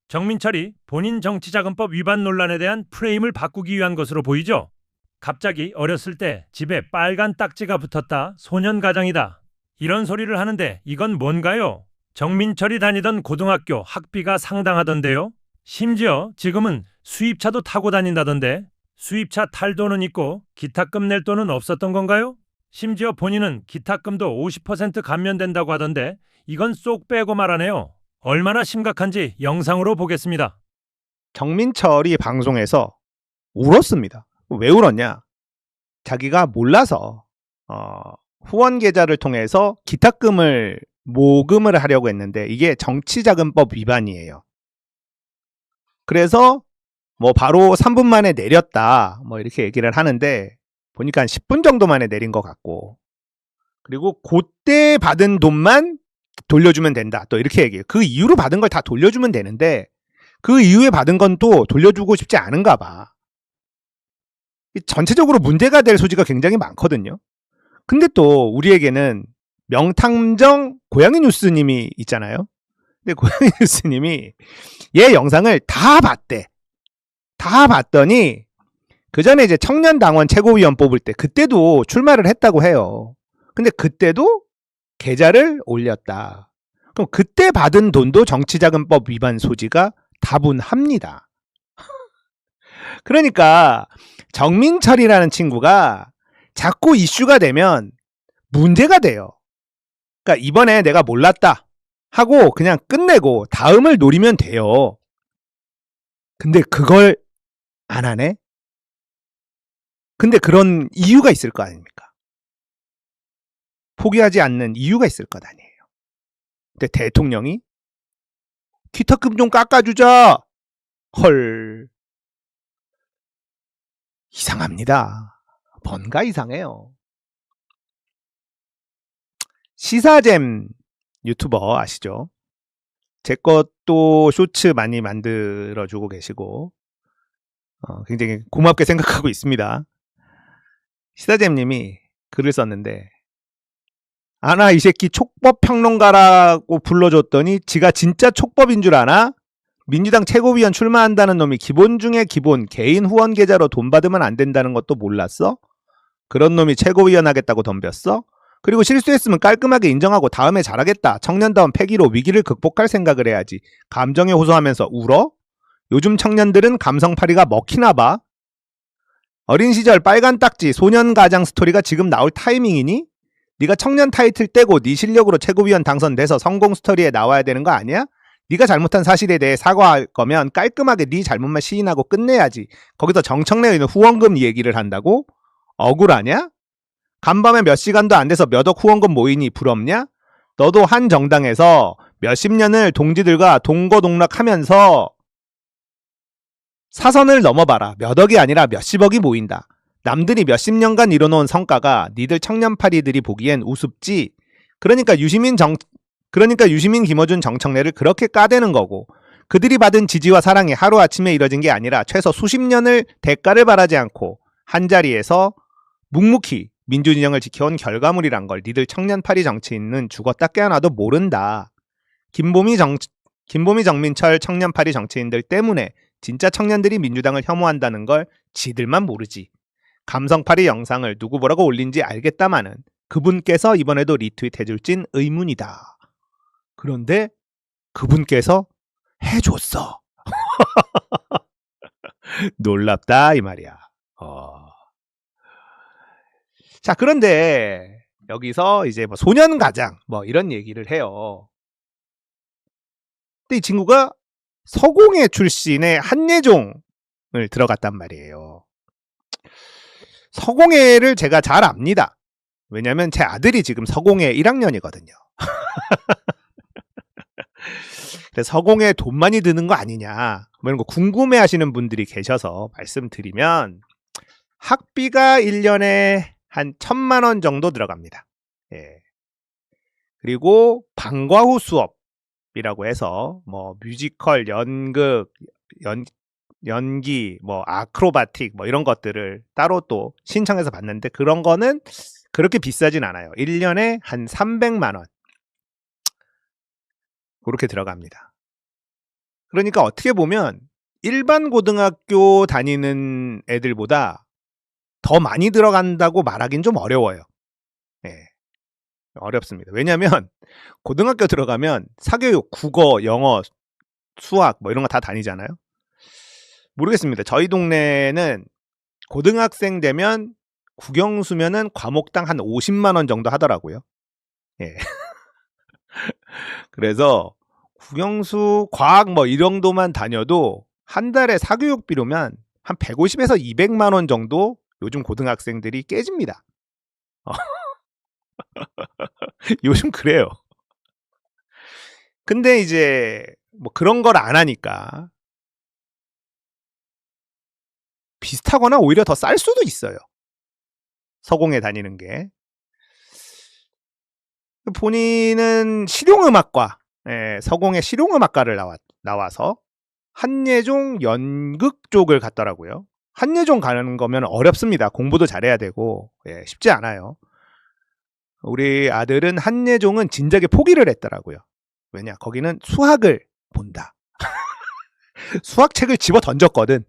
정민철이 본인 정치자금법 위반 논란에 대한 프레임을 바꾸기 위한 것으로 보이죠. 갑자기 어렸을 때 집에 빨간 딱지가 붙었다, 소년가장이다, 이런 소리를 하는데 이건 뭔가요? 정민철이 다니던 고등학교 학비가 상당하던데요. 심지어 지금은 수입차도 타고 다닌다던데, 수입차 탈 돈은 있고 기타금 낼 돈은 없었던 건가요? 심지어 본인은 기타금도 50% 감면된다고 하던데 이건 쏙 빼고 말하네요. 얼마나 심각한지 영상으로 보겠습니다. 정민철이 방송에서 울었습니다. 왜 울었냐? 자기가 몰라서 후원 계좌를 통해서 기타금을 모금을 하려고 했는데 이게 정치자금법 위반이에요. 그래서 뭐 바로 3분 만에 내렸다 뭐 이렇게 얘기를 하는데 보니까 한 10분 정도 만에 내린 것 같고, 그리고 그때 받은 돈만 돌려주면 된다 또 이렇게 얘기해요. 그 이후로 받은 걸 다 돌려주면 되는데 그 이후에 받은 건 또 돌려주고 싶지 않은가 봐. 전체적으로 문제가 될 소지가 굉장히 많거든요. 근데 또 우리에게는 명탐정 고양이 뉴스님이 있잖아요. 근데 고양이 뉴스님이 얘 영상을 다 봤대. 다 봤더니 그 전에 이제 청년당원 최고위원 뽑을 때 그때도 출마를 했다고 해요. 근데 그때도 계좌를 올렸다. 그럼 그때 받은 돈도 정치자금법 위반 소지가 다분합니다. 그러니까 정민철이라는 친구가 자꾸 이슈가 되면 문제가 돼요. 그러니까 이번에 내가 몰랐다 하고 그냥 끝내고 다음을 노리면 돼요. 근데 그걸 안 하네? 근데 그런 이유가 있을 거 아닙니까? 포기하지 않는 이유가 있을 것 아니에요. 근데 대통령이 기타금 좀 깎아주자. 헐. 이상합니다. 뭔가 이상해요. 시사잼 유튜버 아시죠? 제 것도 쇼츠 많이 만들어주고 계시고 굉장히 고맙게 생각하고 있습니다. 시사잼님이 글을 썼는데, 아나 이 새끼 촉법평론가라고 불러줬더니 지가 진짜 촉법인 줄 아나? 민주당 최고위원 출마한다는 놈이 기본 중에 기본 개인 후원 계좌로 돈 받으면 안 된다는 것도 몰랐어? 그런 놈이 최고위원 하겠다고 덤볐어? 그리고 실수했으면 깔끔하게 인정하고 다음에 잘하겠다, 청년다운 패기로 위기를 극복할 생각을 해야지. 감정에 호소하면서 울어? 요즘 청년들은 감성파리가 먹히나 봐. 어린 시절 빨간 딱지 소년가장 스토리가 지금 나올 타이밍이니? 네가 청년 타이틀 떼고 네 실력으로 최고위원 당선돼서 성공 스토리에 나와야 되는 거 아니야? 네가 잘못한 사실에 대해 사과할 거면 깔끔하게 네 잘못만 시인하고 끝내야지. 거기서 정청래에 있는 후원금 얘기를 한다고? 억울하냐? 간밤에 몇 시간도 안 돼서 몇 억 후원금 모이니 부럽냐? 너도 한 정당에서 몇십 년을 동지들과 동거동락하면서 사선을 넘어봐라. 몇 억이 아니라 몇십억이 모인다. 남들이 몇십 년간 이뤄놓은 성과가 니들 청년파리들이 보기엔 우습지. 그러니까 유시민 김어준 정청래를 그렇게 까대는 거고, 그들이 받은 지지와 사랑이 하루아침에 이뤄진 게 아니라 최소 수십 년을 대가를 바라지 않고 한자리에서 묵묵히 민주진영을 지켜온 결과물이란 걸 니들 청년파리 정치인은 죽었다 깨어나도 모른다. 김보미 정민철 청년파리 정치인들 때문에 진짜 청년들이 민주당을 혐오한다는 걸 지들만 모르지. 감성파리 영상을 누구 보라고 올린지 알겠다마는 그분께서 이번에도 리트윗 해줄진 의문이다. 그런데 그분께서 해줬어. 놀랍다 이 말이야. 자, 그런데 여기서 이제 뭐 소년가장 뭐 이런 얘기를 해요. 근데 이 친구가 서공회 출신의 한예종을 들어갔단 말이에요. 서공회를 제가 잘 압니다. 왜냐면 제 아들이 지금 서공회 1학년이거든요. 그래서 서공회 돈 많이 드는 거 아니냐 뭐 이런 거 궁금해 하시는 분들이 계셔서 말씀드리면, 학비가 1년에 한 1,000만 원 정도 들어갑니다. 예. 그리고 방과 후 수업이라고 해서 뭐 뮤지컬, 연극, 연기, 뭐 아크로바틱 뭐 이런 것들을 따로 또 신청해서 받는데, 그런 거는 그렇게 비싸진 않아요. 1년에 한 300만 원 그렇게 들어갑니다. 그러니까 어떻게 보면 일반 고등학교 다니는 애들보다 더 많이 들어간다고 말하긴 좀 어려워요. 예. 어렵습니다. 왜냐면 고등학교 들어가면 사교육, 국어, 영어, 수학 뭐 이런 거 다 다니잖아요. 모르겠습니다. 저희 동네는 고등학생 되면 국영수면은 과목당 한 50만 원 정도 하더라고요. 예. 그래서 국영수, 과학 뭐 이 정도만 다녀도 한 달에 사교육비로면 한 150에서 200만 원 정도 요즘 고등학생들이 깨집니다. 요즘 그래요. 근데 이제 뭐 그런 걸 안 하니까 비슷하거나 오히려 더 쌀 수도 있어요. 서공에 다니는 게. 본인은 실용음악과, 서공의 실용음악과를 나와서 한예종 연극 쪽을 갔더라고요. 한예종 가는 거면 어렵습니다. 공부도 잘해야 되고 쉽지 않아요. 우리 아들은 한예종은 진작에 포기를 했더라고요. 왜냐? 거기는 수학을 본다. 수학책을 집어 던졌거든.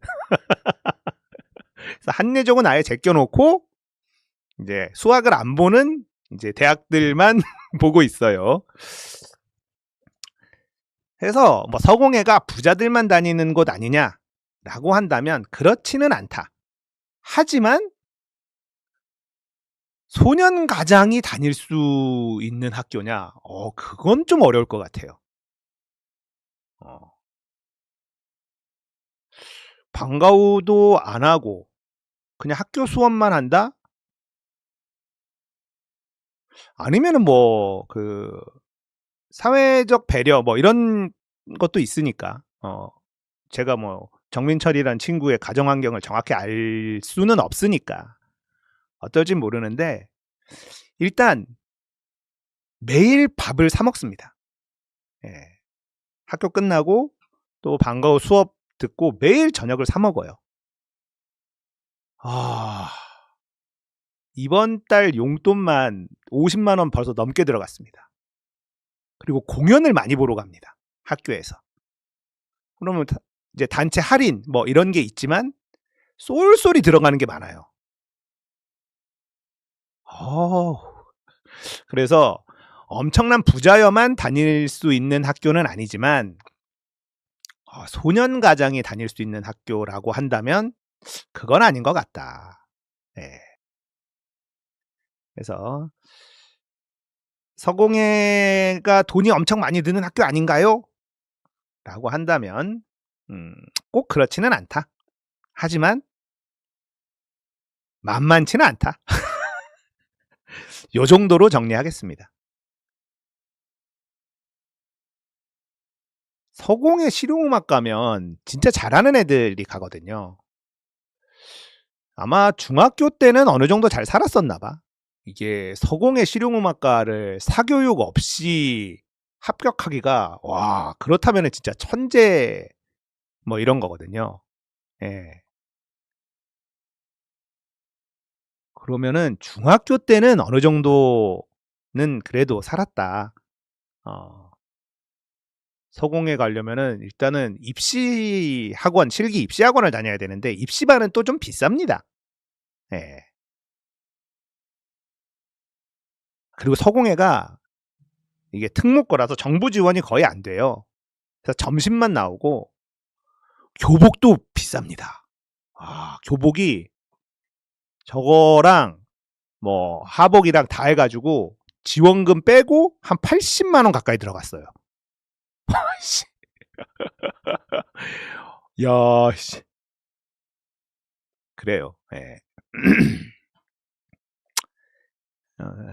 그래서 한예종은 아예 제껴놓고 이제 수학을 안 보는 이제 대학들만 보고 있어요. 그래서 뭐 서공회가 부자들만 다니는 곳 아니냐라고 한다면 그렇지는 않다. 하지만 소년가장이 다닐 수 있는 학교냐? 그건 좀 어려울 것 같아요. 방과후도 안 하고 그냥 학교 수업만 한다? 아니면은 뭐 그 사회적 배려 뭐 이런 것도 있으니까 제가 뭐 정민철이란 친구의 가정 환경을 정확히 알 수는 없으니까 어떨진 모르는데 일단 매일 밥을 사 먹습니다. 예. 학교 끝나고 또 방과후 수업 듣고 매일 저녁을 사 먹어요. 이번 달 용돈만 50만 원 벌써 넘게 들어갔습니다. 그리고 공연을 많이 보러 갑니다. 학교에서. 그러면 이제 단체 할인 뭐 이런 게 있지만 쏠쏠이 들어가는 게 많아요. 그래서 엄청난 부자여만 다닐 수 있는 학교는 아니지만 소년가장이 다닐 수 있는 학교라고 한다면 그건 아닌 것 같다. 네. 그래서 서공예가 돈이 엄청 많이 드는 학교 아닌가요? 라고 한다면 꼭 그렇지는 않다. 하지만 만만치는 않다. 요 정도로 정리하겠습니다. 서공의 실용음악 가면 진짜 잘하는 애들이 가거든요. 아마 중학교 때는 어느 정도 잘 살았었나 봐. 이게 서공의 실용음악과를 사교육 없이 합격하기가 그렇다면 진짜 천재 뭐 이런 거거든요. 예. 그러면은 중학교 때는 어느 정도는 그래도 살았다. 서공에 가려면은 일단은 입시 학원, 실기 입시 학원을 다녀야 되는데 입시반은 또 좀 비쌉니다. 예. 그리고 서공회가 이게 특목고라서 정부 지원이 거의 안 돼요. 그래서 점심만 나오고 교복도 비쌉니다. 교복이 저거랑 뭐 하복이랑 다 해가지고 지원금 빼고 한 80만 원 가까이 들어갔어요. 야, 씨. 그래요. 예.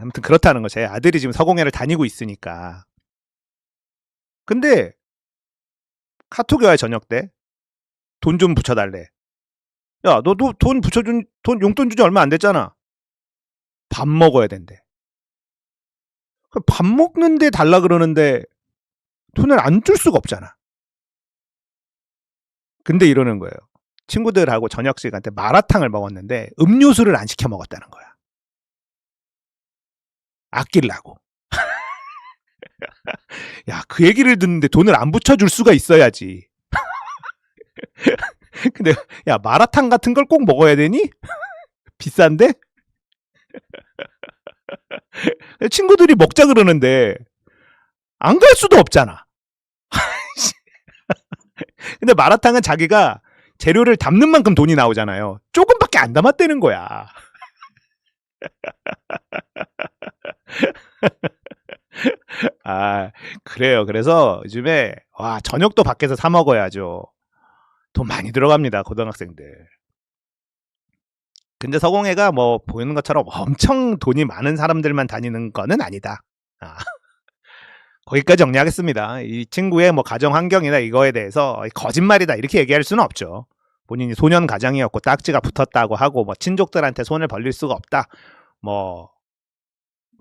아무튼 그렇다는 거. 제 아들이 지금 서공회를 다니고 있으니까. 근데 카톡이 와요, 저녁 때. 돈 좀 붙여달래. 야, 너도 돈 붙여준, 돈 용돈 주지 얼마 안 됐잖아. 밥 먹어야 된대. 밥 먹는데 달라 그러는데 돈을 안 줄 수가 없잖아. 근데 이러는 거예요. 친구들하고 저녁 시간 때 마라탕을 먹었는데 음료수를 안 시켜 먹었다는 거야. 아끼려고. 야, 그 얘기를 듣는데 돈을 안 붙여줄 수가 있어야지. 근데 야 마라탕 같은 걸 꼭 먹어야 되니? 비싼데? 친구들이 먹자 그러는데 안 갈 수도 없잖아. 근데 마라탕은 자기가 재료를 담는 만큼 돈이 나오잖아요. 조금밖에 안 담았다는 거야. 아, 그래요. 그래서 요즘에 와 저녁도 밖에서 사 먹어야죠. 돈 많이 들어갑니다, 고등학생들. 근데 서공회가 뭐 보이는 것처럼 엄청 돈이 많은 사람들만 다니는 거는 아니다. 아, 거기까지 정리하겠습니다. 이 친구의 뭐 가정 환경이나 이거에 대해서 거짓말이다 이렇게 얘기할 수는 없죠. 본인이 소년 가장이었고 딱지가 붙었다고 하고 뭐 친족들한테 손을 벌릴 수가 없다. 뭐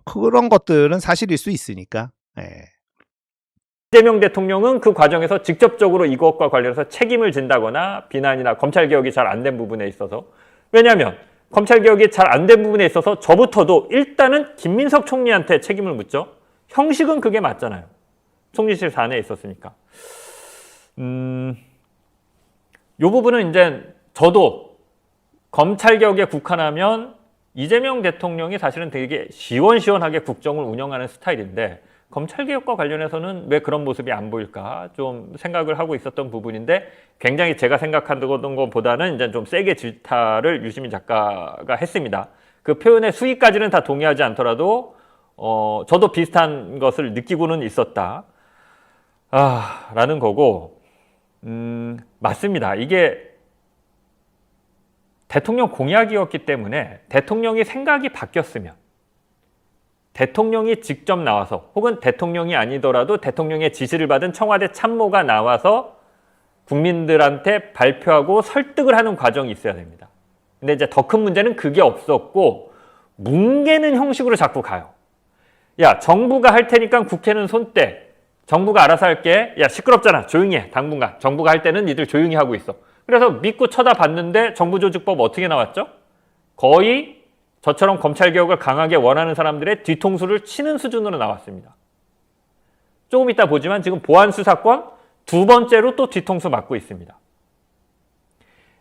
그런 것들은 사실일 수 있으니까. 예. 이재명 대통령은 그 과정에서 직접적으로 이것과 관련해서 책임을 진다거나 비난이나 검찰개혁이 잘 안 된 부분에 있어서, 왜냐하면 검찰개혁이 잘 안 된 부분에 있어서 저부터도 일단은 김민석 총리한테 책임을 묻죠. 형식은 그게 맞잖아요. 총리실 사내에 있었으니까. 요 부분은 이제 저도 검찰개혁에 국한하면 이재명 대통령이 사실은 되게 시원시원하게 국정을 운영하는 스타일인데 검찰개혁과 관련해서는 왜 그런 모습이 안 보일까 좀 생각을 하고 있었던 부분인데, 굉장히 제가 생각하던 것보다는 이제 좀 세게 질타를 유시민 작가가 했습니다. 그 표현의 수위까지는 다 동의하지 않더라도 저도 비슷한 것을 느끼고는 있었다 라는 거고, 맞습니다. 이게 대통령 공약이었기 때문에 대통령이 생각이 바뀌었으면 대통령이 직접 나와서, 혹은 대통령이 아니더라도 대통령의 지시를 받은 청와대 참모가 나와서 국민들한테 발표하고 설득을 하는 과정이 있어야 됩니다. 근데 이제 더 큰 문제는 그게 없었고 뭉개는 형식으로 자꾸 가요. 야, 정부가 할 테니까 국회는 손 떼. 정부가 알아서 할게. 야, 시끄럽잖아. 조용히 해. 당분간. 정부가 할 때는 니들 조용히 하고 있어. 그래서 믿고 쳐다봤는데 정부조직법 어떻게 나왔죠? 거의 저처럼 검찰개혁을 강하게 원하는 사람들의 뒤통수를 치는 수준으로 나왔습니다. 조금 이따 보지만 지금 보안수사권 두 번째로 또 뒤통수 맞고 있습니다.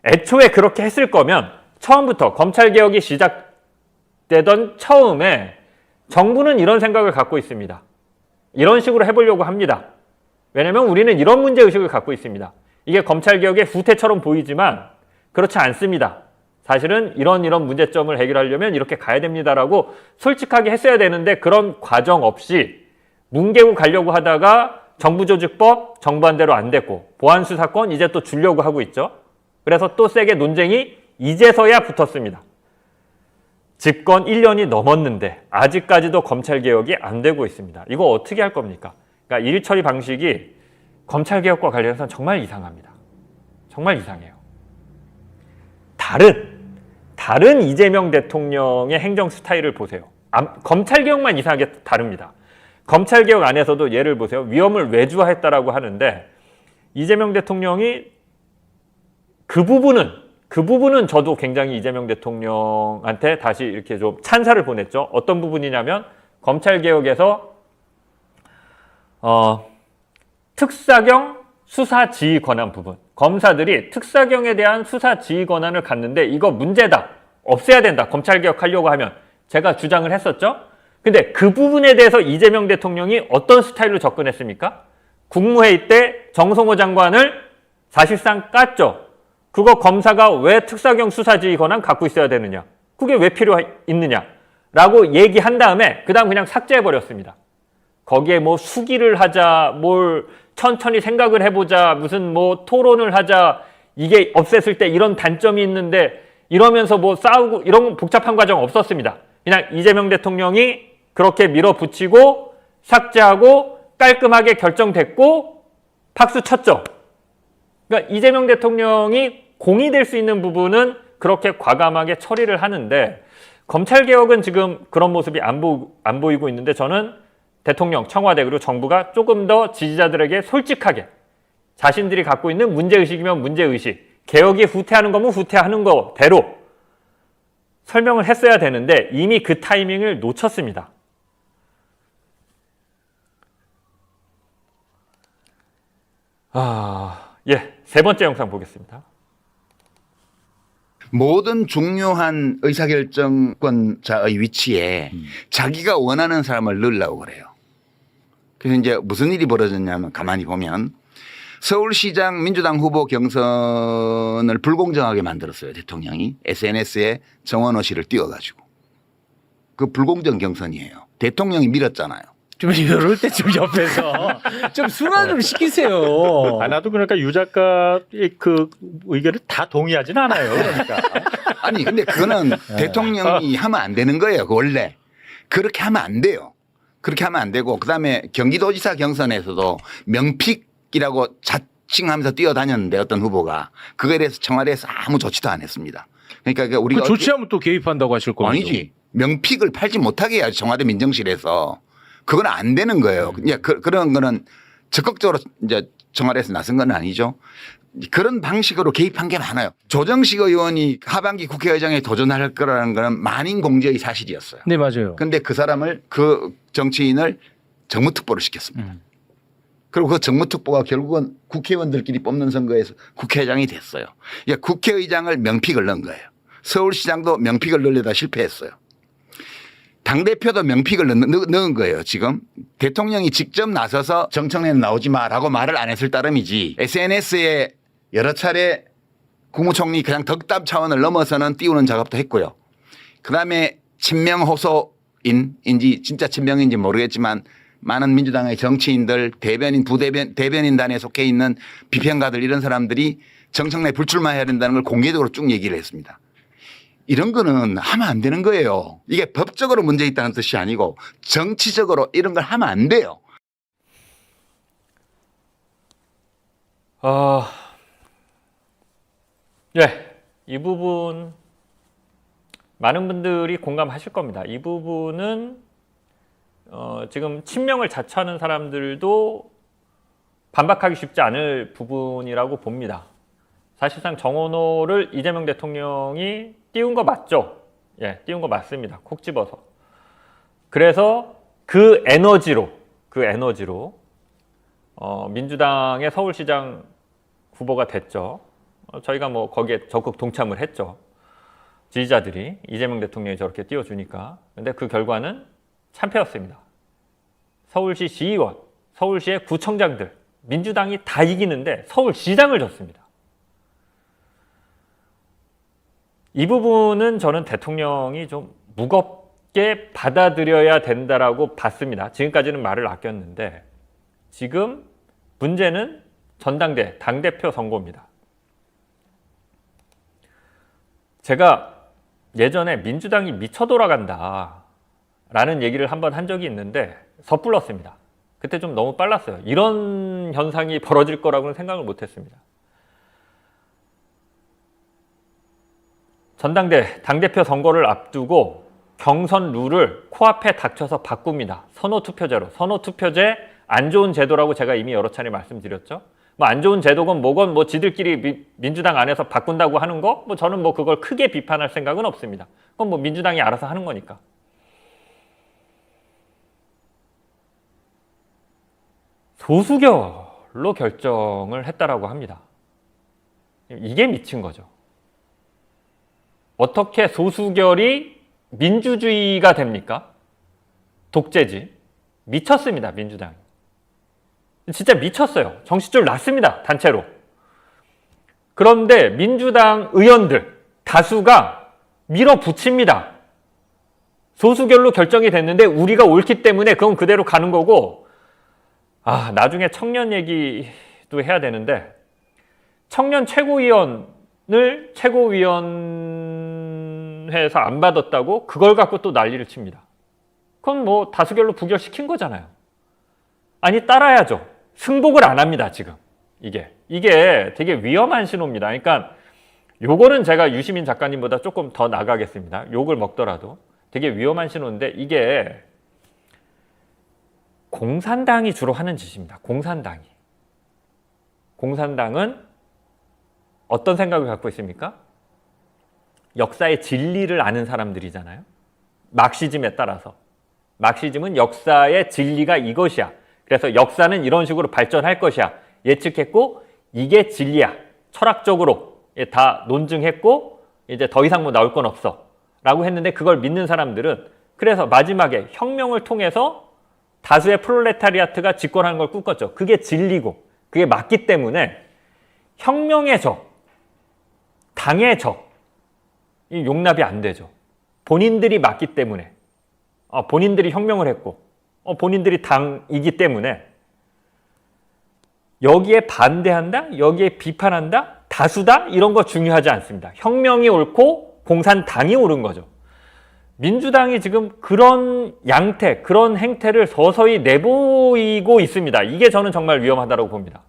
애초에 그렇게 했을 거면 처음부터 검찰개혁이 시작되던 처음에 정부는 이런 생각을 갖고 있습니다. 이런 식으로 해보려고 합니다. 왜냐하면 우리는 이런 문제의식을 갖고 있습니다. 이게 검찰개혁의 후퇴처럼 보이지만 그렇지 않습니다. 사실은 이런 문제점을 해결하려면 이렇게 가야 됩니다라고 솔직하게 했어야 되는데 그런 과정 없이 뭉개고 가려고 하다가 정부조직법 정반대로 안 됐고 보안수사권 이제 또 주려고 하고 있죠. 그래서 또 세게 논쟁이 이제서야 붙었습니다. 집권 1년이 넘었는데 아직까지도 검찰개혁이 안 되고 있습니다. 이거 어떻게 할 겁니까? 그러니까 일처리 방식이 검찰개혁과 관련해서는 정말 이상합니다. 정말 이상해요. 다른 이재명 대통령의 행정 스타일을 보세요. 검찰개혁만 이상하게 다릅니다. 검찰개혁 안에서도 예를 보세요. 위험을 외주화했다라고 하는데 이재명 대통령이 그 부분은 저도 굉장히 이재명 대통령한테 다시 이렇게 좀 찬사를 보냈죠. 어떤 부분이냐면 검찰개혁에서 특사경 수사 지휘 권한 부분. 검사들이 특사경에 대한 수사 지휘 권한을 갖는데 이거 문제다. 없애야 된다. 검찰개혁 하려고 하면. 제가 주장을 했었죠. 근데 그 부분에 대해서 이재명 대통령이 어떤 스타일로 접근했습니까? 국무회의 때 정성호 장관을 사실상 깠죠. 그거 검사가 왜 특사경 수사 지휘 권한 갖고 있어야 되느냐. 그게 왜 필요 있느냐. 라고 얘기한 다음에 그 다음 그냥 삭제해버렸습니다. 거기에 뭐 수기를 하자, 뭘 천천히 생각을 해보자, 무슨 뭐 토론을 하자, 이게 없앴을 때 이런 단점이 있는데 이러면서 뭐 싸우고 이런 복잡한 과정 없었습니다. 그냥 이재명 대통령이 그렇게 밀어붙이고 삭제하고 깔끔하게 결정됐고 박수 쳤죠. 그러니까 이재명 대통령이 공이 될 수 있는 부분은 그렇게 과감하게 처리를 하는데 검찰개혁은 지금 그런 모습이 안 보이고 있는데 저는 대통령, 청와대 그리고 정부가 조금 더 지지자들에게 솔직하게 자신들이 갖고 있는 문제의식이면 문제의식, 개혁이 후퇴하는 거면 후퇴하는 거대로 설명을 했어야 되는데 이미 그 타이밍을 놓쳤습니다. 세 번째 영상 보겠습니다. 모든 중요한 의사결정권자의 위치에 자기가 원하는 사람을 넣으려고 그래요. 그래서 이제 무슨 일이 벌어졌냐면 가만히 보면 서울시장 민주당 후보 경선을 불공정하게 만들었어요. 대통령이 SNS에 정원호 씨를 띄워가지고. 그 불공정 경선이에요. 대통령이 밀었잖아요. 좀 이럴 때 좀 옆에서 좀 순환 좀 시키세요. 아, 나도 그러니까 유 작가의 그 의견을 다 동의하진 않아요. 그러니까. 아니 근데 그거는 대통령이 하면 안 되는 거예요. 원래. 그렇게 하면 안 돼요. 그렇게 하면 안 되고 그다음에 경기도지사 경선에서도 명픽이라고 자칭하면서 뛰어다녔는데 어떤 후보가 그거에 대해서 청와대에서 아무 조치도 안 했습니다. 그러니까 우리가 그 조치하면 또 개입한다고 하실 거예요. 아니지. 명픽을 팔지 못하게 해야지 청와대 민정실에서. 그건 안 되는 거예요. 이제 그런 거는 적극적으로 이제 청와대에서 나선 건 아니죠. 그런 방식으로 개입한 게 많아요. 조정식 의원이 하반기 국회의장에 도전할 거라는 거는 만인 공제의 사실이었어요. 네, 맞아요. 그런데 그 사람을 그 정치인을 정무특보를 시켰습니다. 그리고 그 정무특보가 결국은 국회의원들끼리 뽑는 선거에서 국회의장이 됐어요. 그러니까 국회의장을 명픽을 넣은 거예요. 서울시장도 명픽을 넣으려다 실패했어요. 당대표도 명픽을 넣은 거예요. 지금 대통령이 직접 나서서 정청래는 나오지 마라고 말을 안 했을 따름이지 SNS에 여러 차례 국무총리 그냥 덕담 차원을 넘어서는 띄우는 작업도 했고요. 그다음에 친명 호소인인지 진짜 친명인지 모르겠지만 많은 민주당의 정치인들 대변인 대변인단에 속해 있는 비평가들 이런 사람들이 정청래 불출마해야 된다는 걸 공개적으로 쭉 얘기를 했습니다. 이런 거는 하면 안 되는 거예요. 이게 법적으로 문제 있다는 뜻이 아니고 정치적으로 이런 걸 하면 안 돼요. 예, 이 부분 많은 분들이 공감하실 겁니다. 이 부분은 지금 친명을 자처하는 사람들도 반박하기 쉽지 않을 부분이라고 봅니다. 사실상 정원호를 이재명 대통령이 띄운 거 맞죠? 예, 띄운 거 맞습니다. 콕 집어서. 그래서 그 에너지로 민주당의 서울시장 후보가 됐죠. 저희가 뭐 거기에 적극 동참을 했죠. 지지자들이 이재명 대통령이 저렇게 띄워주니까. 근데 그 결과는 참패였습니다. 서울시 시의원, 서울시의 구청장들, 민주당이 다 이기는데 서울시장을 졌습니다. 이 부분은 저는 대통령이 좀 무겁게 받아들여야 된다라고 봤습니다. 지금까지는 말을 아꼈는데 지금 문제는 전당대, 당대표 선거입니다. 제가 예전에 민주당이 미쳐 돌아간다라는 얘기를 한번 한 적이 있는데 섣불렀습니다. 그때 좀 너무 빨랐어요. 이런 현상이 벌어질 거라고는 생각을 못했습니다. 전당대, 당대표 선거를 앞두고 경선 룰을 코앞에 닥쳐서 바꿉니다. 선호투표제로. 선호투표제 안 좋은 제도라고 제가 이미 여러 차례 말씀드렸죠. 뭐 안 좋은 제도건 뭐건 뭐 지들끼리 민주당 안에서 바꾼다고 하는 거, 뭐 저는 뭐 그걸 크게 비판할 생각은 없습니다. 그건 뭐 민주당이 알아서 하는 거니까. 소수결로 결정을 했다라고 합니다. 이게 미친 거죠. 어떻게 소수결이 민주주의가 됩니까? 독재지. 미쳤습니다, 민주당이. 진짜 미쳤어요. 정신줄 났습니다, 단체로. 그런데 민주당 의원들 다수가 밀어붙입니다. 소수결로 결정이 됐는데 우리가 옳기 때문에 그건 그대로 가는 거고, 나중에 청년 얘기도 해야 되는데, 청년 최고위원을 최고위원회에서 안 받았다고 그걸 갖고 또 난리를 칩니다. 그건 뭐 다수결로 부결시킨 거잖아요. 아니, 따라야죠. 승복을 안 합니다, 지금. 이게 되게 위험한 신호입니다. 그러니까 요거는 제가 유시민 작가님보다 조금 더 나가겠습니다. 욕을 먹더라도 되게 위험한 신호인데, 이게 공산당이 주로 하는 짓입니다. 공산당은 어떤 생각을 갖고 있습니까? 역사의 진리를 아는 사람들이잖아요. 막시즘에 따라서. 막시즘은 역사의 진리가 이것이야. 그래서 역사는 이런 식으로 발전할 것이야. 예측했고 이게 진리야. 철학적으로 다 논증했고 이제 더 이상 뭐 나올 건 없어. 라고 했는데 그걸 믿는 사람들은 그래서 마지막에 혁명을 통해서 다수의 프롤레타리아트가 집권하는 걸 꿈꿨죠. 그게 진리고 그게 맞기 때문에 혁명의 적, 당의 적, 이 용납이 안 되죠. 본인들이 맞기 때문에 본인들이 혁명을 했고 본인들이 당이기 때문에 여기에 반대한다? 여기에 비판한다? 다수다? 이런 거 중요하지 않습니다. 혁명이 옳고 공산당이 옳은 거죠. 민주당이 지금 그런 양태, 그런 행태를 서서히 내보이고 있습니다. 이게 저는 정말 위험하다고 봅니다.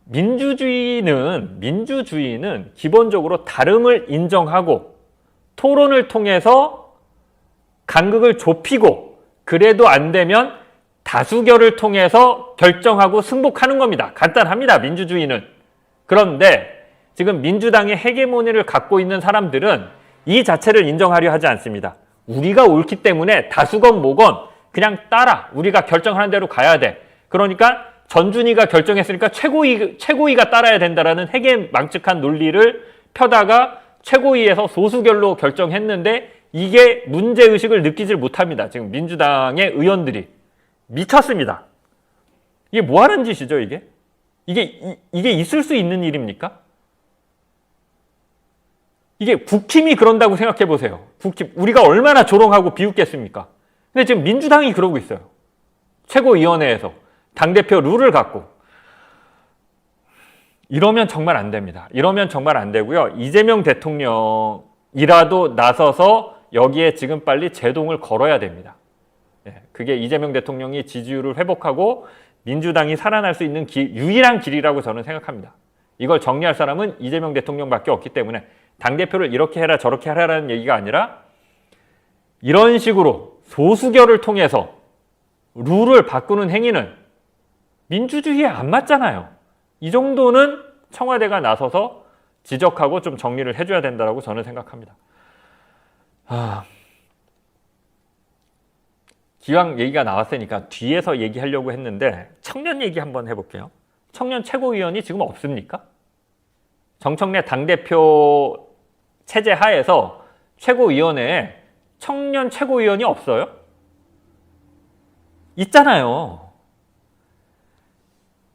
민주주의는 기본적으로 다름을 인정하고 토론을 통해서 간극을 좁히고 그래도 안 되면 다수결을 통해서 결정하고 승복하는 겁니다. 간단합니다. 민주주의는. 그런데 지금 민주당의 헤게모니를 갖고 있는 사람들은 이 자체를 인정하려 하지 않습니다. 우리가 옳기 때문에 다수건 뭐건 그냥 따라 우리가 결정하는 대로 가야 돼. 그러니까 전준이가 결정했으니까 최고위가 따라야 된다라는 헤게망측한 논리를 펴다가 최고위에서 소수결로 결정했는데 이게 문제의식을 느끼질 못합니다. 지금 민주당의 의원들이. 미쳤습니다. 이게 뭐 하는 짓이죠, 이게? 이게 있을 수 있는 일입니까? 이게 국힘이 그런다고 생각해 보세요. 국힘. 우리가 얼마나 조롱하고 비웃겠습니까? 근데 지금 민주당이 그러고 있어요. 최고위원회에서. 당대표 룰을 갖고. 이러면 정말 안 됩니다. 이러면 정말 안 되고요. 이재명 대통령이라도 나서서 여기에 지금 빨리 제동을 걸어야 됩니다. 그게 이재명 대통령이 지지율을 회복하고 민주당이 살아날 수 있는 유일한 길이라고 저는 생각합니다. 이걸 정리할 사람은 이재명 대통령밖에 없기 때문에 당대표를 이렇게 해라 저렇게 하라는 얘기가 아니라 이런 식으로 소수결을 통해서 룰을 바꾸는 행위는 민주주의에 안 맞잖아요. 이 정도는 청와대가 나서서 지적하고 좀 정리를 해줘야 된다고 저는 생각합니다. 기왕 얘기가 나왔으니까 뒤에서 얘기하려고 했는데 청년 얘기 한번 해볼게요. 청년 최고위원이 지금 없습니까? 정청래 당대표 체제 하에서 최고위원회에 청년 최고위원이 없어요? 있잖아요.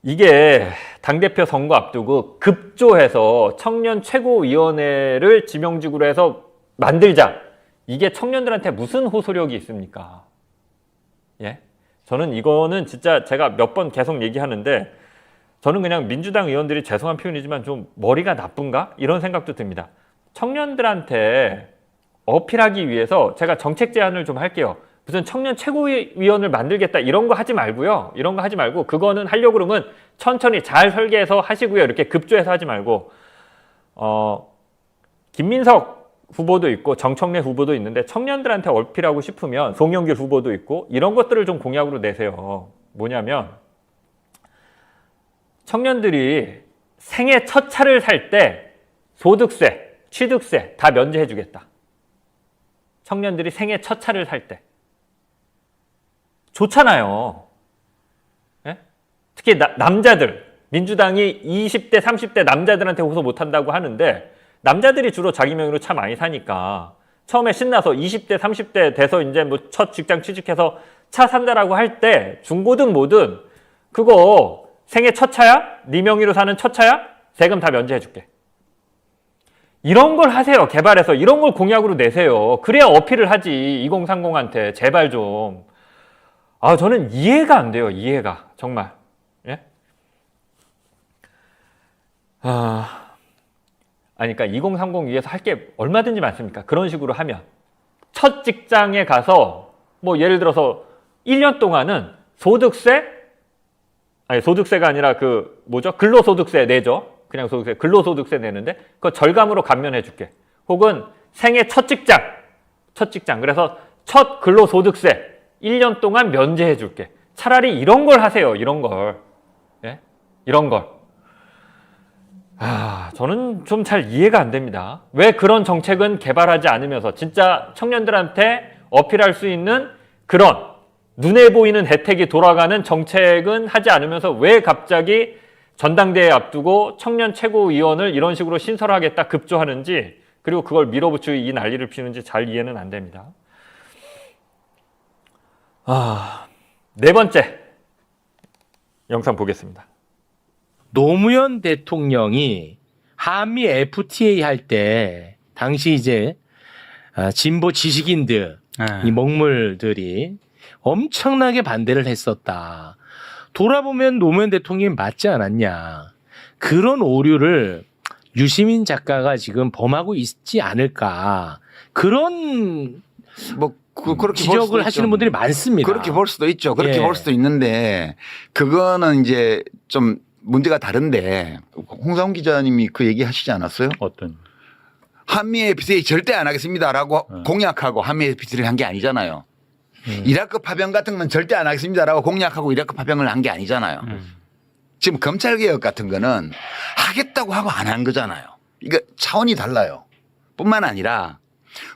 이게 당대표 선거 앞두고 급조해서 청년 최고위원회를 지명직으로 해서 만들자. 이게 청년들한테 무슨 호소력이 있습니까? 예? 저는 이거는 진짜 제가 몇 번 계속 얘기하는데 저는 그냥 민주당 의원들이 죄송한 표현이지만 좀 머리가 나쁜가? 이런 생각도 듭니다. 청년들한테 어필하기 위해서 제가 정책 제안을 좀 할게요. 무슨 청년 최고위원을 만들겠다 이런 거 하지 말고요. 이런 거 하지 말고 그거는 하려고 그러면 천천히 잘 설계해서 하시고요. 이렇게 급조해서 하지 말고 김민석 후보도 있고 정청래 후보도 있는데 청년들한테 어필하고 싶으면 송영길 후보도 있고 이런 것들을 좀 공약으로 내세요. 뭐냐면 청년들이 생애 첫 차를 살 때 소득세, 취득세 다 면제해 주겠다. 청년들이 생애 첫 차를 살 때. 좋잖아요. 예? 특히 남자들, 민주당이 20대, 30대 남자들한테 호소 못한다고 하는데 남자들이 주로 자기 명의로 차 많이 사니까 처음에 신나서 20대, 30대 돼서 이제 뭐 첫 직장 취직해서 차 산다라고 할 때 중고든 뭐든 그거 생애 첫 차야? 네 명의로 사는 첫 차야? 세금 다 면제해 줄게. 이런 걸 하세요. 개발해서 이런 걸 공약으로 내세요. 그래야 어필을 하지 2030한테 제발 좀. 저는 이해가 안 돼요. 이해가 정말. 예? 그러니까 2030 위해서 할 게 얼마든지 많습니까? 그런 식으로 하면 첫 직장에 가서 뭐 예를 들어서 1년 동안은 소득세가 아니라 그 뭐죠? 근로소득세 내죠. 그냥 소득세, 근로소득세 내는데 그거 절감으로 감면해 줄게. 혹은 생애 첫 직장. 그래서 첫 근로소득세 1년 동안 면제해 줄게. 차라리 이런 걸 하세요. 이런 걸. 예? 이런 걸. 저는 좀 잘 이해가 안 됩니다. 왜 그런 정책은 개발하지 않으면서 진짜 청년들한테 어필할 수 있는 그런 눈에 보이는 혜택이 돌아가는 정책은 하지 않으면서 왜 갑자기 전당대회 앞두고 청년 최고위원을 이런 식으로 신설하겠다 급조하는지, 그리고 그걸 밀어붙이고 이 난리를 피우는지 잘 이해는 안 됩니다. 네 번째 영상 보겠습니다. 노무현 대통령이 한미 FTA 할 때 당시 이제 진보 지식인들 이 먹물들이 엄청나게 반대를 했었다. 돌아보면 노무현 대통령이 맞지 않았냐. 그런 오류를 유시민 작가가 지금 범하고 있지 않을까. 그런 뭐 그렇게 볼 수도 지적을 있죠. 하시는 분들이 많습니다. 그렇게 볼 수도 있죠. 그렇게 예. 볼 수도 있는데 그거는 이제 좀 문제가 다른데 홍사훈 기자님이 그 얘기 하시지 않았어요? 어떤 한미 FTA 절대 안 하겠습니다라고 공약하고 한미 FTA를 한 게 아니잖아요. 이라크 파병 같은 건 절대 안 하겠습니다라고 공약하고 이라크 파병을 한 게 아니잖아요. 지금 검찰개혁 같은 거는 하겠다고 하고 안 한 거잖아요. 이거 차원이 달라요. 뿐만 아니라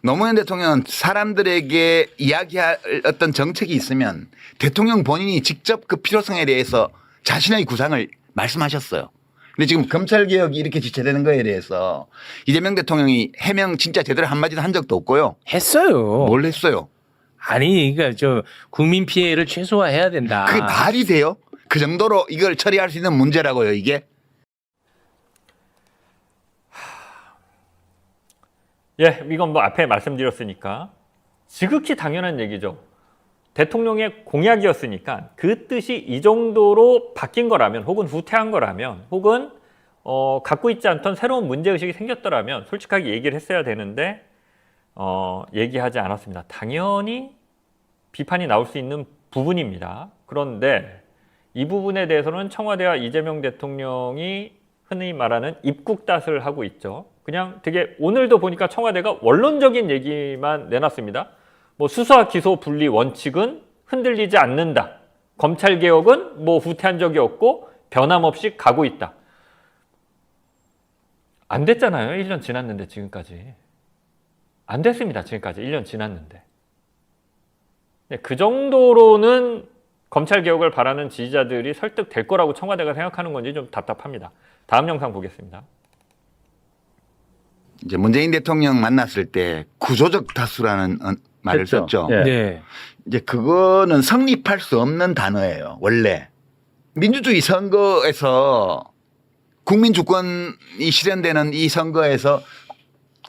노무현 대통령은 사람들에게 이야기할 어떤 정책이 있으면 대통령 본인이 직접 그 필요성에 대해서 자신의 구상을 말씀하셨어요. 근데 지금 검찰개혁이 이렇게 지체되는 거에 대해서 이재명 대통령이 해명 진짜 제대로 한마디도 한 적도 없고요. 했어요. 뭘 했어요? 아니, 그러니까 저 국민 피해를 최소화해야 된다. 그게 말이 돼요? 그 정도로 이걸 처리할 수 있는 문제라고요, 이게? 예, 이건 뭐 앞에 말씀드렸으니까 지극히 당연한 얘기죠. 대통령의 공약이었으니까 그 뜻이 이 정도로 바뀐 거라면, 혹은 후퇴한 거라면, 혹은 갖고 있지 않던 새로운 문제의식이 생겼더라면 솔직하게 얘기를 했어야 되는데 얘기하지 않았습니다. 당연히 비판이 나올 수 있는 부분입니다. 그런데 이 부분에 대해서는 청와대와 이재명 대통령이 흔히 말하는 입국닷을 하고 있죠. 그냥 되게 오늘도 보니까 청와대가 원론적인 얘기만 내놨습니다. 뭐 수사 기소 분리 원칙은 흔들리지 않는다. 검찰개혁은 뭐 후퇴한 적이 없고 변함없이 가고 있다. 안 됐잖아요. 1년 지났는데 지금까지. 안 됐습니다. 지금까지 1년 지났는데. 네, 그 정도로는 검찰개혁을 바라는 지지자들이 설득될 거라고 청와대가 생각하는 건지 좀 답답합니다. 다음 영상 보겠습니다. 이제 문재인 대통령 만났을 때 구조적 다수라는 말을 했죠. 썼죠. 예. 네. 이제 그거는 성립할 수 없는 단어예요. 원래 민주주의 선거에서 국민 주권이 실현되는 이 선거에서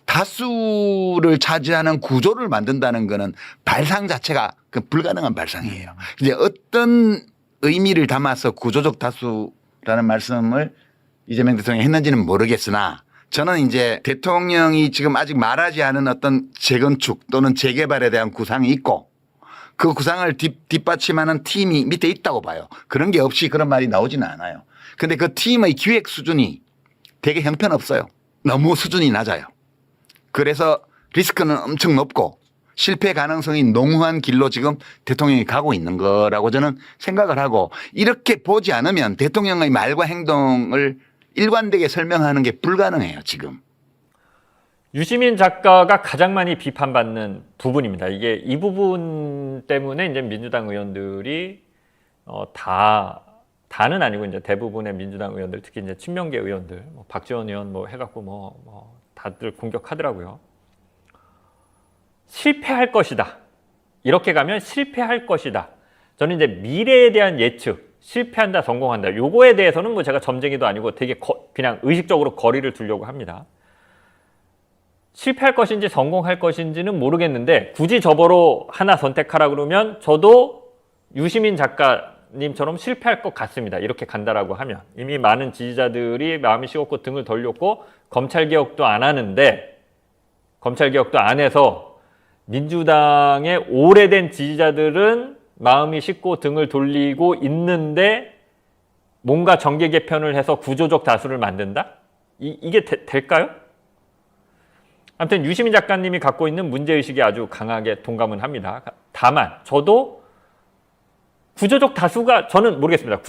다수를 차지하는 구조를 만든다는 거는 발상 자체가 그 불가능한 발상이에요. 이제 어떤 의미를 담아서 구조적 다수라는 말씀을 이재명 대통령이 했는지는 모르겠으나 저는 이제 대통령이 지금 아직 말하지 않은 어떤 재건축 또는 재개발에 대한 구상이 있고 그 구상을 뒷받침하는 팀이 밑에 있다고 봐요. 그런 게 없이 그런 말이 나오지는 않아요. 근데 그 팀의 기획 수준이 되게 형편없어요. 너무 수준이 낮아요. 그래서 리스크는 엄청 높고 실패 가능성이 농후한 길로 지금 대통령이 가고 있는 거라고 저는 생각을 하고 이렇게 보지 않으면 대통령의 말과 행동을 일관되게 설명하는 게 불가능해요, 지금. 유시민 작가가 가장 많이 비판받는 부분입니다. 이게 이 부분 때문에 이제 민주당 의원들이 다는 아니고 이제 대부분의 민주당 의원들, 특히 이제 친명계 의원들, 뭐 박지원 의원 뭐 해갖고 뭐 다들 공격하더라고요. 실패할 것이다. 이렇게 가면 실패할 것이다. 저는 이제 미래에 대한 예측, 실패한다, 성공한다. 요거에 대해서는 뭐 제가 점쟁이도 아니고 되게 그냥 의식적으로 거리를 두려고 합니다. 실패할 것인지 성공할 것인지는 모르겠는데 굳이 저보로 하나 선택하라 그러면 저도 유시민 작가님처럼 실패할 것 같습니다. 이렇게 간다라고 하면. 이미 많은 지지자들이 마음이 식었고 등을 돌렸고 검찰개혁도 안 하는데 검찰개혁도 안 해서 민주당의 오래된 지지자들은 마음이 식고 등을 돌리고 있는데 뭔가 정계 개편을 해서 구조적 다수를 만든다? 이게 될까요? 아무튼 유시민 작가님이 갖고 있는 문제의식이 아주 강하게 동감은 합니다. 다만 저도 구조적 다수가 저는 모르겠습니다.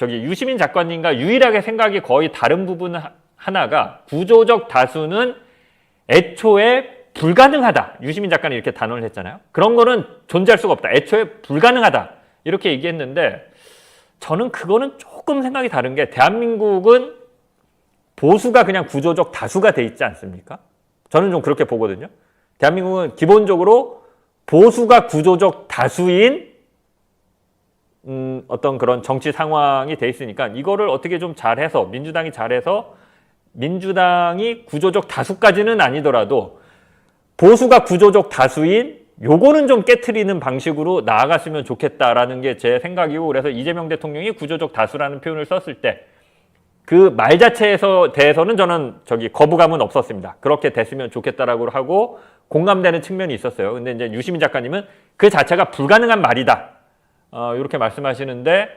유시민 작가님과 유일하게 생각이 거의 다른 부분 하나가 구조적 다수는 애초에 불가능하다. 유시민 작가는 이렇게 단언을 했잖아요. 그런 거는 존재할 수가 없다. 애초에 불가능하다. 이렇게 얘기했는데 저는 그거는 조금 생각이 다른 게 대한민국은 보수가 그냥 구조적 다수가 돼 있지 않습니까? 저는 좀 그렇게 보거든요. 대한민국은 기본적으로 보수가 구조적 다수인 어떤 그런 정치 상황이 돼 있으니까 이거를 어떻게 좀 잘해서 민주당이 잘해서 민주당이 구조적 다수까지는 아니더라도 보수가 구조적 다수인 요거는 좀 깨트리는 방식으로 나아갔으면 좋겠다라는 게 제 생각이고 그래서 이재명 대통령이 구조적 다수라는 표현을 썼을 때 그 말 자체에서 대해서는 저는 거부감은 없었습니다. 그렇게 됐으면 좋겠다라고 하고 공감되는 측면이 있었어요. 근데 이제 유시민 작가님은 그 자체가 불가능한 말이다. 이렇게 말씀하시는데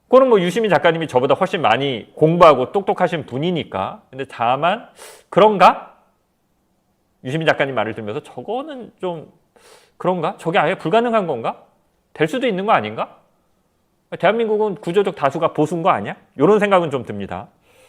그거는 뭐 유시민 작가님이 저보다 훨씬 많이 공부하고 똑똑하신 분이니까. 근데 다만 그런가? 유시민 작가님 말을 들으면서 저거는 좀 그런가? 저게 아예 불가능한 건가? 될 수도 있는 거 아닌가? 대한민국은 구조적 다수가 보수인 거 아니야? 이런 생각은 좀 듭니다.